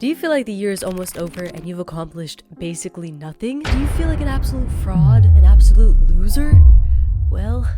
Do you feel like the year is almost over and you've accomplished basically nothing? Do you feel like an absolute fraud, an absolute loser? Well,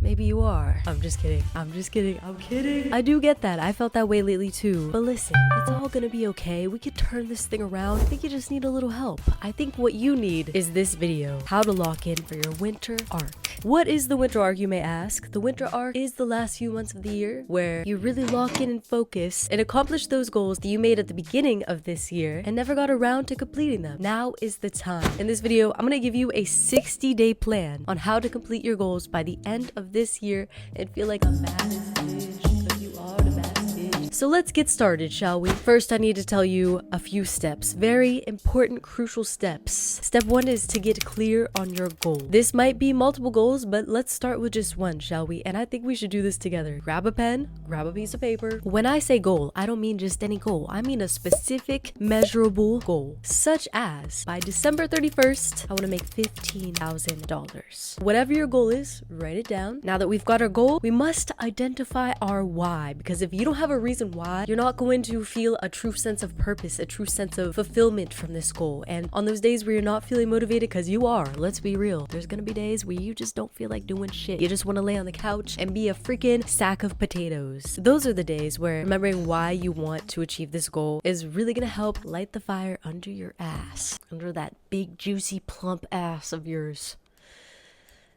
maybe you are. I'm just kidding. I'm kidding. I do get that. I felt that way lately too. But listen, it's all gonna be okay. We could turn this thing around. I think you just need a little help. I think what you need is this video. How to lock in for your winter arc. What is the winter arc, you may ask? The winter arc is the last few months of the year where you really lock in and focus and accomplish those goals that you made at the beginning of this year and never got around to completing them. Now is the time. In this video, I'm gonna give you a 60-day plan on how to complete your goals by the end of this year and feel like a badass bitch, because you are the badass bitch. So let's get started, shall we? First, I need to tell you a few steps. Very important, crucial steps. Step 1 is to get clear on your goal. This might be multiple goals, but let's start with just one, shall we? And I think we should do this together. Grab a pen, grab a piece of paper. When I say goal, I don't mean just any goal. I mean a specific, measurable goal, such as by December 31st, I want to make $15,000. Whatever your goal is, write it down. Now that we've got our goal, we must identify our why, because if you don't have a reason why, you're not going to feel a true sense of purpose, a true sense of fulfillment from this goal. And on those days where you're not feeling motivated, because you are, let's be real, there's gonna be days where you just don't feel like doing shit. You just want to lay on the couch and be a freaking sack of potatoes. Those are the days where remembering why you want to achieve this goal is really gonna help light the fire under your ass, under that big juicy plump ass of yours.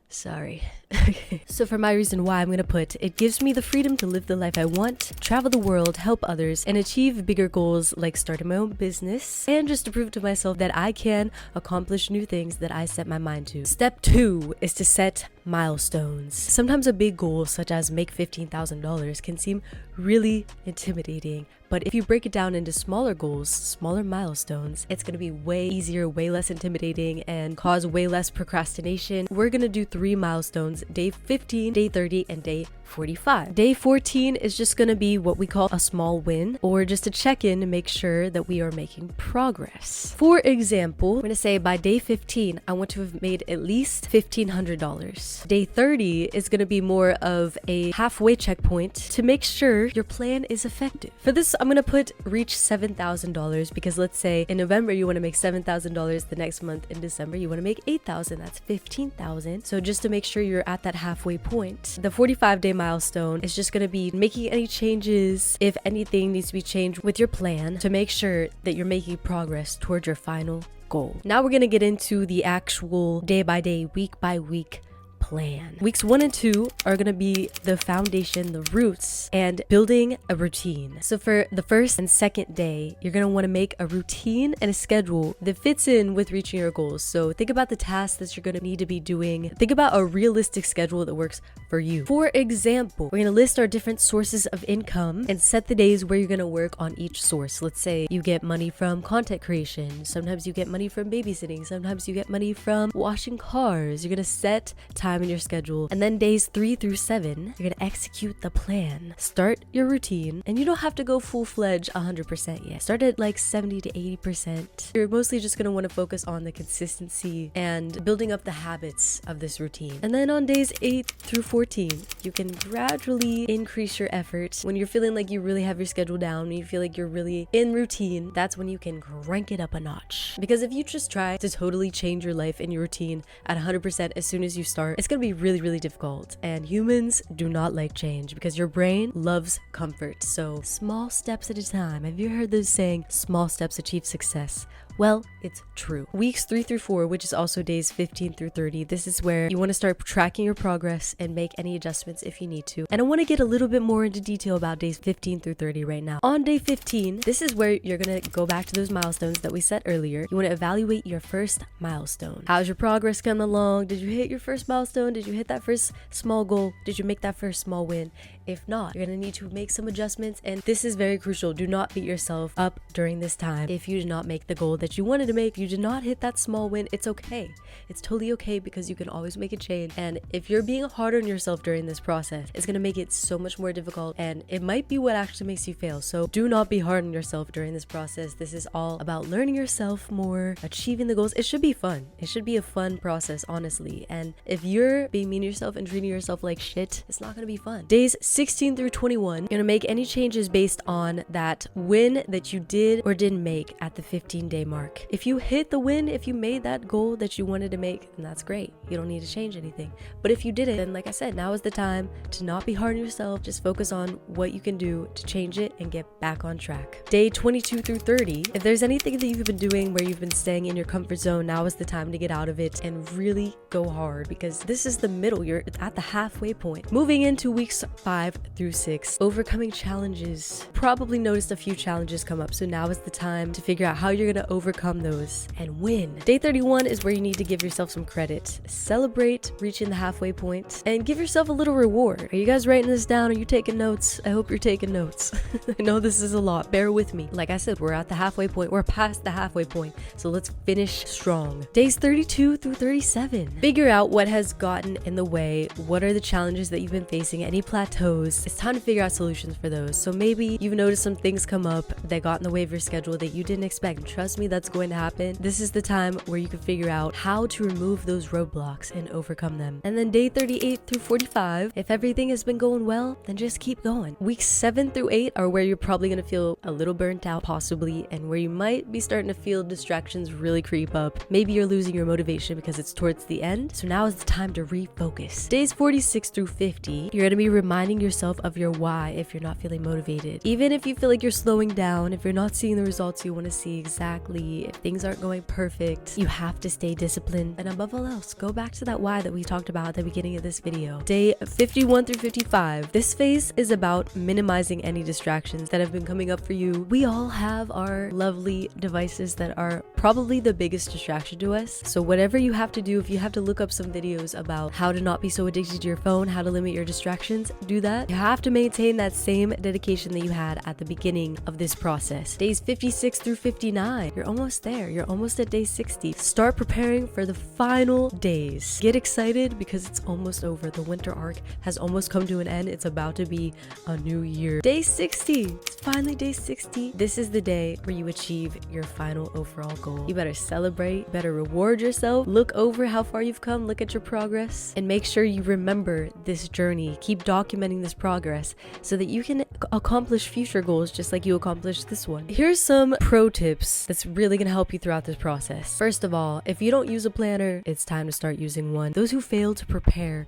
Sorry. Okay. So for my reason why, I'm gonna put, it gives me the freedom to live the life I want, travel the world, help others, and achieve bigger goals like starting my own business, and just to prove to myself that I can accomplish new things that I set my mind to. Step 2 is to set milestones. Sometimes a big goal such as make $15,000 can seem really intimidating, but if you break it down into smaller goals, smaller milestones, it's gonna be way easier, way less intimidating, and cause way less procrastination. We're gonna do 3 milestones: day 15, day 30, and day 45. Day 14 is just gonna be what we call a small win, or just a check-in to make sure that we are making progress. For example, I'm gonna say by day 15, I want to have made at least $1,500. Day 30 is gonna be more of a halfway checkpoint to make sure your plan is effective. For this, I'm gonna put reach $7,000, because let's say in November you wanna make $7,000, the next month in December you wanna make $8,000, that's $15,000. So just to make sure you're at that halfway point. The 45-day milestone is just going to be making any changes, if anything needs to be changed with your plan, to make sure that you're making progress towards your final goal. Now we're going to get into the actual day by day, week by week plan. Weeks 1 and 2 are going to be the foundation, the roots, and building a routine. So for the first and second day, you're going to want to make a routine and a schedule that fits in with reaching your goals. So think about the tasks that you're going to need to be doing. Think about a realistic schedule that works for you. For example, we're going to list our different sources of income and set the days where you're going to work on each source. Let's say you get money from content creation. Sometimes you get money from babysitting. Sometimes you get money from washing cars. You're going to set time in your schedule, and then days 3 through 7 you're gonna execute the plan. Start your routine, and you don't have to go full-fledged 100% yet. Start at like 70 to 80%. You're mostly just gonna want to focus on the consistency and building up the habits of this routine. And then on days 8 through 14 you can gradually increase your effort. When you're feeling like you really have your schedule down, when you feel like you're really in routine, that's when you can crank it up a notch. Because if you just try to totally change your life and your routine at 100% as soon as you start, it's gonna be really, really difficult. And humans do not like change because your brain loves comfort. So small steps at a time. Have you heard this saying, small steps achieve success? Well, it's true. Weeks 3 through 4, which is also days 15 through 30, this is where you want to start tracking your progress and make any adjustments if you need to. And I want to get a little bit more into detail about days 15 through 30 right now. On day 15, this is where you're going to go back to those milestones that we set earlier. You want to evaluate your first milestone. How's your progress coming along? Did you hit your first milestone? Did you hit that first small goal? Did you make that first small win? If not, you're going to need to make some adjustments, and this is very crucial. Do not beat yourself up during this time if you do not make the goal that that you wanted to make, you did not hit that small win, it's okay. It's totally okay because you can always make a change. And if you're being hard on yourself during this process, it's gonna make it so much more difficult, and it might be what actually makes you fail. So do not be hard on yourself during this process. This is all about learning yourself more, achieving the goals. It should be fun. It should be a fun process, honestly. And if you're being mean to yourself and treating yourself like shit, it's not gonna be fun. Days 16 through 21, you're gonna make any changes based on that win that you did or didn't make at the 15-day mark. If you hit the win, if you made that goal that you wanted to make, then that's great. You don't need to change anything. But if you didn't, then like I said, now is the time to not be hard on yourself. Just focus on what you can do to change it and get back on track. Day 22 through 30, if there's anything that you've been doing where you've been staying in your comfort zone, now is the time to get out of it and really go hard, because this is the middle. You're at the halfway point. Moving into weeks 5 through 6, overcoming challenges. Probably noticed a few challenges come up, so now is the time to figure out how you're gonna overcome those and win. Day 31 is where you need to give yourself some credit. Celebrate reaching the halfway point and give yourself a little reward. Are you guys writing this down? Are you taking notes? I hope you're taking notes. I know this is a lot. Bear with me. Like I said, we're at the halfway point. We're past the halfway point. So let's finish strong. Days 32 through 37. Figure out what has gotten in the way. What are the challenges that you've been facing? Any plateaus? It's time to figure out solutions for those. So maybe you've noticed some things come up that got in the way of your schedule that you didn't expect. And trust me, that's going to happen. This is the time where you can figure out how to remove those roadblocks and overcome them. And then day 38 through 45, if everything has been going well, then just keep going. Weeks 7 through 8 are where you're probably going to feel a little burnt out, possibly, and where you might be starting to feel distractions really creep up. Maybe you're losing your motivation because it's towards the end. So now is the time to refocus. Days 46 through 50, you're going to be reminding yourself of your why if you're not feeling motivated. Even if you feel like you're slowing down, if you're not seeing the results you want to see exactly, if things aren't going perfect, you have to stay disciplined. And above all else, go back to that why that we talked about at the beginning of this video. Day 51 through 55. This phase is about minimizing any distractions that have been coming up for you. We all have our lovely devices that are probably the biggest distraction to us. So whatever you have to do, if you have to look up some videos about how to not be so addicted to your phone, how to limit your distractions, do that. You have to maintain that same dedication that you had at the beginning of this process. Days 56 through 59. You're almost there. You're almost at day 60. Start preparing for the final days. Get excited because it's almost over. The winter arc has almost come to an end. It's about to be a new year. Day 60. It's finally day 60. This is the day where you achieve your final overall goal. You better celebrate, you better reward yourself, look over how far you've come, look at your progress, and make sure you remember this journey. Keep documenting this progress so that you can accomplish future goals just like you accomplished this one. Here's some pro tips that's really gonna help you throughout this process. First of all, if you don't use a planner, it's time to start using one. Those who fail to prepare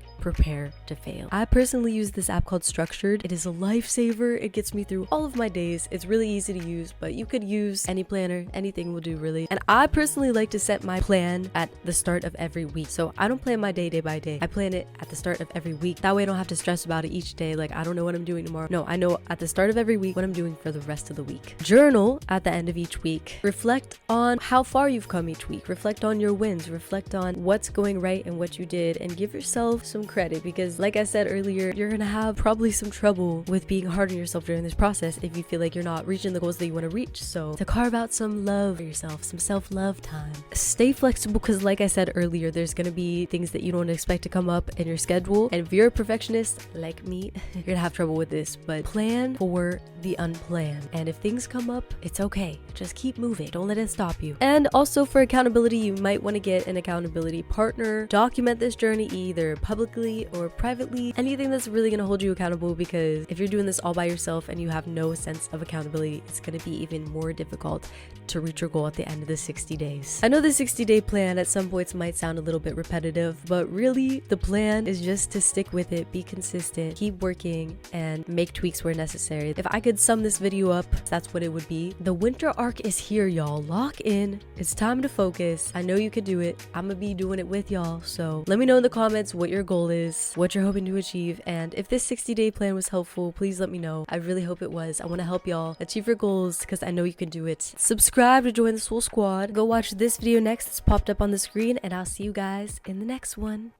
to fail. I personally use this app called Structured. It is a lifesaver. It gets me through all of my days. It's really easy to use, but you could use any planner. Anything will do, really. And I personally like to set my plan at the start of every week. So I don't plan my day by day. I plan it at the start of every week. That way I don't have to stress about it each day. Like, I don't know what I'm doing tomorrow. No, I know at the start of every week what I'm doing for the rest of the week. Journal at the end of each week. Reflect on how far you've come each week. Reflect on your wins. Reflect on what's going right and what you did, and give yourself some credit, because like I said earlier, you're gonna have probably some trouble with being hard on yourself during this process if you feel like you're not reaching the goals that you want to reach. So to carve out some love for yourself, some self-love time. Stay flexible, because like I said earlier, there's gonna be things that you don't expect to come up in your schedule, and if you're a perfectionist like me, you're gonna have trouble with this. But plan for the unplanned, and if things come up, it's okay. Just keep moving. Don't let it stop you. And also for accountability, you might want to get an accountability partner. Document this journey either publicly or privately. Anything that's really going to hold you accountable, because if you're doing this all by yourself and you have no sense of accountability, it's going to be even more difficult to reach your goal at the end of the 60 days. I know the 60-day plan at some points might sound a little bit repetitive, but really the plan is just to stick with it, be consistent, keep working, and make tweaks where necessary. If I could sum this video up, that's what it would be. The winter arc is here, y'all. Lock in. It's time to focus. I know you could do it. I'm gonna be doing it with y'all. So let me know in the comments what your goal is, what you're hoping to achieve, and if this 60-day plan was helpful, please let me know. I really hope it was. I want to help y'all achieve your goals because I know you can do it. Subscribe to join the Swole Squad. Go watch this video next. It's popped up on the screen, and I'll see you guys in the next one.